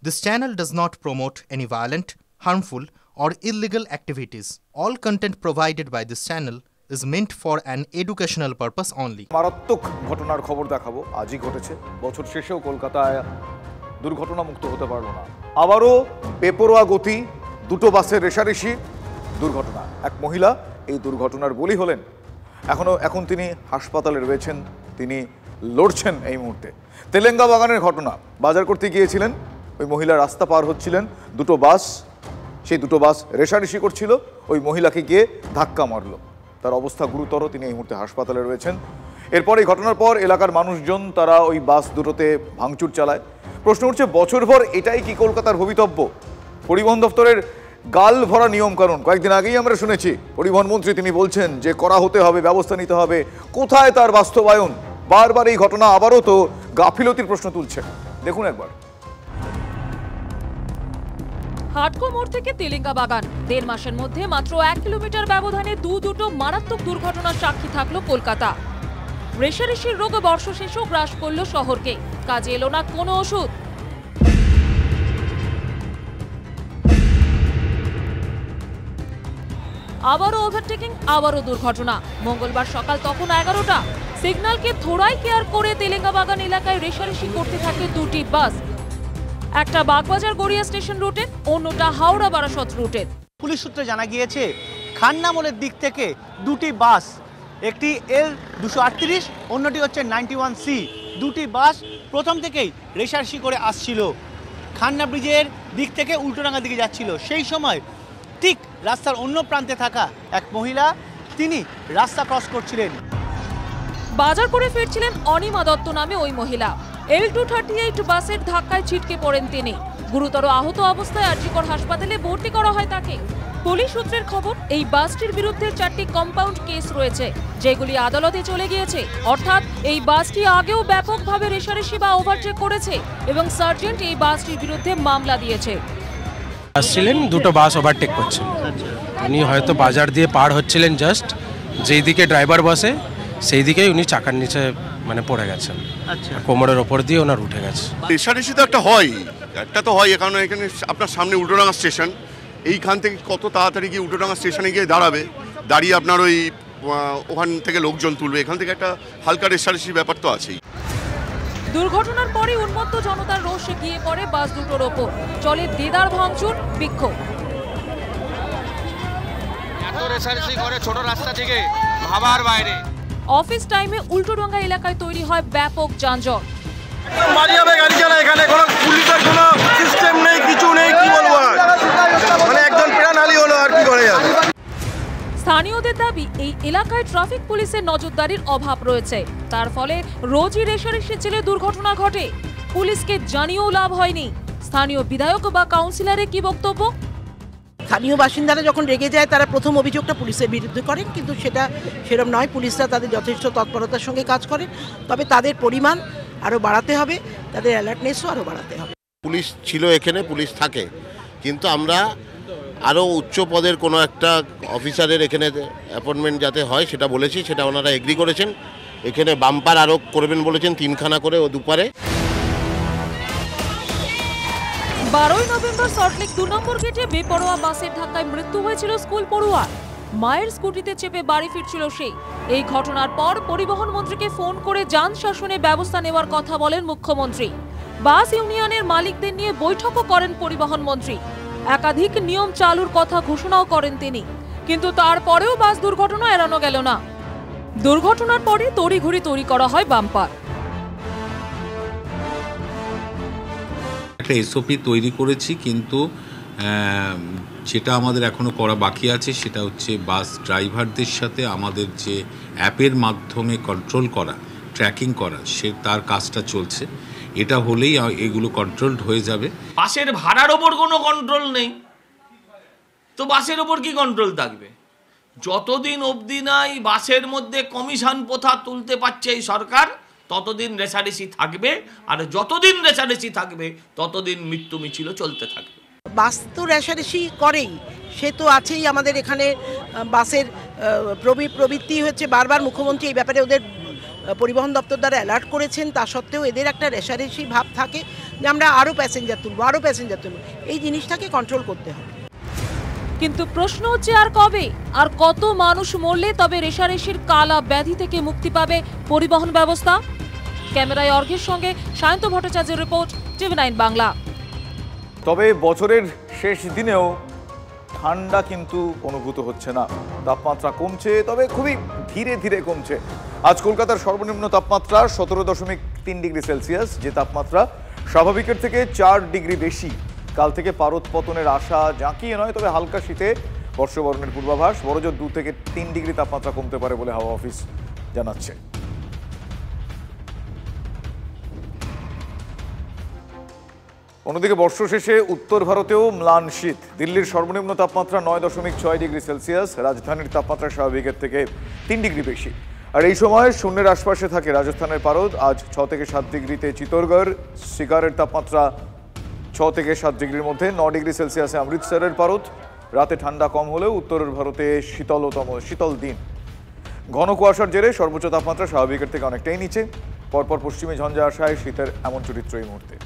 This channel does not promote any violent, harmful, or illegal activities. All content provided by this channel is meant for an educational purpose only. মারাত্মক ঘটনার খবর দেখাবো আজই ঘটেছে বছর শেষেও কলকাতায় দুর্ঘটনা মুক্ত হতে পারলো না আবারও বেপরোয়া গতি দুটো বাসের রেষারেষি দুর্ঘটনা এক মহিলা এই দুর্ঘটনার বলি হলেন এখন তিনি হাসপাতালে রয়েছেন তিনি লড়ছেন এই মুহূর্তে তেলেঙ্গা বাগানের ঘটনা বাজার করতে গিয়েছিলেন ওই মহিলা রাস্তা পার হচ্ছিলেন দুটো বাস সেই দুটো বাস রেষারেষি করছিল ওই মহিলাকে গিয়ে ধাক্কা মারল তার অবস্থা গুরুতর তিনি এই মুহূর্তে হাসপাতালে রয়েছেন এরপর এই ঘটনার পর এলাকার মানুষজন তারা ওই বাস দুটোতে ভাঙচুর চালায় প্রশ্ন উঠছে বছরভর এটাই কি কলকাতার ভবিতব্য পরিবহন দপ্তরের গাল ভরা নিয়ম কানুন কয়েকদিন আগেই আমরা শুনেছি পরিবহন মন্ত্রী তিনি বলছেন যে করা হতে হবে ব্যবস্থা নিতে হবে কোথায় তার বাস্তবায়ন বারবার এই ঘটনা আবারও তো গাফিলতির প্রশ্ন তুলছে দেখুন একবার হাটকো মোড় থেকে তেলেঙ্গা বাগান ১.৫ মাসের মধ্যে মাত্র ১ কিলোমিটার ব্যবধানে দুটো মারাত্মক দুর্ঘটনার সাক্ষী থাকলো কলকাতা রেষারেষির রোগ বর্ষশেষও গ্রাস করলো শহরকে কাজে এলো না কোনো ওষুধ আবারও ওভারটেকিং আবারও দুর্ঘটনা মঙ্গলবার সকাল তখন ১১টা সিগন্যালকে থোড়াই কেয়ার করে তেলেঙ্গা বাগান এলাকায় রেষারেষি করতে থাকে দুটি বাস একটা বাগবাজার গড়িয়া স্টেশন রুটে অন্যটা হাওড়া বারাসত রুটে পুলিশ সূত্রে জানা গিয়েছে খান্না মোড়ের দিক থেকে দুটি বাস একটি L238 অন্যটি হচ্ছে 91C দুটি বাস প্রথম থেকেই রেষারেষি করে আসছিল খান্না ব্রিজের দিক থেকে উল্টোডাঙ্গার দিকে যাচ্ছিল সেই সময় ঠিক রাস্তার অন্য প্রান্তে থাকা এক মহিলা তিনি রাস্তা ক্রস করছিলেন বাজার করে ফিরছিলেন অনিমা দত্ত নামে ওই মহিলা L238 বাসের ধাক্কায় ছিটকে পড়েন তিনি গুরুতর আহত অবস্থায় আরজিকর হাসপাতালে ভর্তি করা হয় তাকে পুলিশ সূত্রের খবর এই বাসটির বিরুদ্ধে 4টি কম্পাউন্ড কেস রয়েছে যেগুলি আদালতে চলে গিয়েছে অর্থাৎ এই বাসটি আগেও ব্যাপকভাবে রেষারেষি বা ওভারটেক করেছে এবং সার্জেন্ট এই বাসটির বিরুদ্ধে মামলা দিয়েছে আসছিলেন দুটো বাস ওভারটেক করছেন উনি হয়তো বাজার দিয়ে পার হচ্ছিলেন জাস্ট যেই দিকে ড্রাইভার বসে সেই দিকেই উনি চাকার নিচে মানে পড়ে গেছেন কোমরের ওপর দিয়ে ওনার উঠে গেছে রেষারেষি তো একটা হয় কারণ এখানে আপনার সামনে উল্টোডাঙ্গা স্টেশন এইখান থেকে কত তাড়াতাড়ি গিয়ে উল্টোডাঙ্গা স্টেশনে গিয়ে দাঁড়িয়ে আপনার ওই ওখান থেকে লোকজন তুলবে এখান থেকে একটা হালকা রেষারেষির ব্যাপার তো আছেই দুর্ঘটনার পরে উন্মত্ত জনতার রোষে গিয়ে পড়ে বাস দুটোর ওপর চলে দেদার ভাঙচুর বিক্ষোভ এত রেষারেষি করে ছোট রাস্তা থেকে ভাবার বাইরে অফিস টাইমে উল্টোডাঙ্গা এলাকায় তৈরি হয় ব্যাপক যানজট গাড়ি চালায় এখানে কোনো পুলিশের কোনো সিস্টেম নেই কিছু নেই কি বলবো মানে একজন প্রাণহানি হলো আর কি করে যাবে স্থানীয়দের দাবি এই এলাকায় ট্রাফিক পুলিশের নজরদারির অভাব রয়েছে তার ফলে রোজই রেষারেষি জেলে দুর্ঘটনা ঘটে পুলিশকে জানিয়েও লাভ হয়নি স্থানীয় বিধায়ক বা কাউন্সিলরের কি বক্তব্য স্থানীয় বাসিন্দারা যখন রেগে যায় তারা প্রথম অভিযোগটা পুলিশের বিরুদ্ধে করেন কিন্তু সেটা সেরকম নয় পুলিশরা তাদের যথেষ্ট তৎপরতার সঙ্গে কাজ করে তবে তাদের পরিমাণ আরও বাড়াতে হবে তাদের অ্যালার্টনেসও আরও বাড়াতে হবে পুলিশ ছিল এখানে পুলিশ থাকে কিন্তু আমরা আরও উচ্চ পদের কোনো একটা অফিসারের এখানে অ্যাপয়েন্টমেন্ট যাতে হয় সেটা বলেছি সেটা ওনারা এগ্রি করেছেন এখানে বাম্পার আরও করবেন বলেছেন 3খানা করে ও দুপারে 12ই নভেম্বর সল্টলেক 2 নম্বর গেটে বেপরোয়া বাসের ধাক্কায় মৃত্যু হয়েছিল স্কুল পড়ুয়া মায়ের স্কুটিতে চেপে বাড়ি ফিরছিল সে এই ঘটনার পর পরিবহন মন্ত্রীকে ফোন করে যান শাসনে ব্যবস্থা নেওয়ার কথা বলেন মুখ্যমন্ত্রী বাস ইউনিয়নের মালিকদের নিয়ে বৈঠকও করেন পরিবহন মন্ত্রী একাধিক নিয়ম চালুর কথা ঘোষণাও করেন তিনি কিন্তু তারপরেও বাস দুর্ঘটনা এড়ানো গেল না দুর্ঘটনার পরে তড়িঘড়ি তৈরি করা হয় বাম্পার একটা এসওপি তৈরি করেছি কিন্তু যেটা আমাদের এখনো করা বাকি আছে সেটা হচ্ছে বাস ড্রাইভারদের সাথে আমাদের যে অ্যাপের মাধ্যমে কন্ট্রোল করা ট্র্যাকিং করা তার কাজটা চলছে এটা হলেই এগুলো কন্ট্রোলড হয়ে যাবে বাসের ভাড়ার ওপর কোনো কন্ট্রোল নেই তো বাসের ওপর কি কন্ট্রোল থাকবে যতদিন অবধি নাই বাসের মধ্যে কমিশন প্রথা তুলতে পারছে এই সরকার ততদিন রেষারেষি থাকবে আর যতদিন রেষারেষি থাকবে ততদিন মৃত্যু মিছিল চলতে থাকবে বাস তো রেষারেষি করেই সে তো আছেই আমাদের এখানে বাসের প্রবৃত্তি হচ্ছে বারবার মুখ্যমন্ত্রী এই ব্যাপারে ওদের পরিবহন দপ্তর দ্বারা অ্যালার্ট করেছেন তা সত্ত্বেও এদের একটা রেষারেষি ভাব থাকে যে আমরা আরও প্যাসেঞ্জার তুলবো, এই জিনিসটাকে কন্ট্রোল করতে হবে। কিন্তু প্রশ্ন হচ্ছে আর কবে, আর কত মানুষ মরলে তবে রেশারেশির কালা ব্যাধি থেকে মুক্তি পাবে পরিবহন ব্যবস্থা? ক্যামেরায় অর্ঘের সঙ্গে সায়ন্ত ভট্টাচার্যের রিপোর্ট, TV9 বাংলা। তবে বছরের শেষ দিনেও ঠান্ডা কিন্তু অনুভূত হচ্ছে না। তাপমাত্রা কমছে, তবে খুবই ধীরে ধীরে কমছে। আজ কলকাতার সর্বনিম্ন তাপমাত্রা 17.3 ডিগ্রি সেলসিয়াস, যে তাপমাত্রা স্বাভাবিকের থেকে 4 ডিগ্রি বেশি। কাল থেকে পারদ পতনের আশা জাঁকিয়ে নয়, তবে হালকা শীতে বর্ষবরণের পূর্বাভাস। বড়জোর 2 থেকে 3 ডিগ্রি তাপমাত্রা কমতে পারে বলে হাওয়া অফিস জানাচ্ছে। অন্যদিকে বর্ষ শেষে উত্তর ভারতেও ম্লান শীত। দিল্লির সর্বনিম্ন তাপমাত্রা 9.6 ডিগ্রি সেলসিয়াস, রাজধানীর তাপমাত্রা স্বাভাবিকের থেকে 3 ডিগ্রি বেশি। আর এই সময় শূন্যের আশপাশে থাকে রাজস্থানের পারদ। আজ 6 থেকে 7 ডিগ্রিতে চিত্তরগড়, শিকারের তাপমাত্রা 6 থেকে 7 ডিগ্রির মধ্যে। 9 ডিগ্রি সেলসিয়াসে অমৃতসরের পারদ। রাতে ঠান্ডা কম হলেও উত্তরের ভারতে শীতল দিন। ঘন কুয়াশার জেরে সর্বোচ্চ তাপমাত্রা স্বাভাবিকের থেকে অনেকটাই নিচে। পরপর পশ্চিমে ঝঞ্ঝা আসায় শীতের এমন চরিত্র এই মুহূর্তে।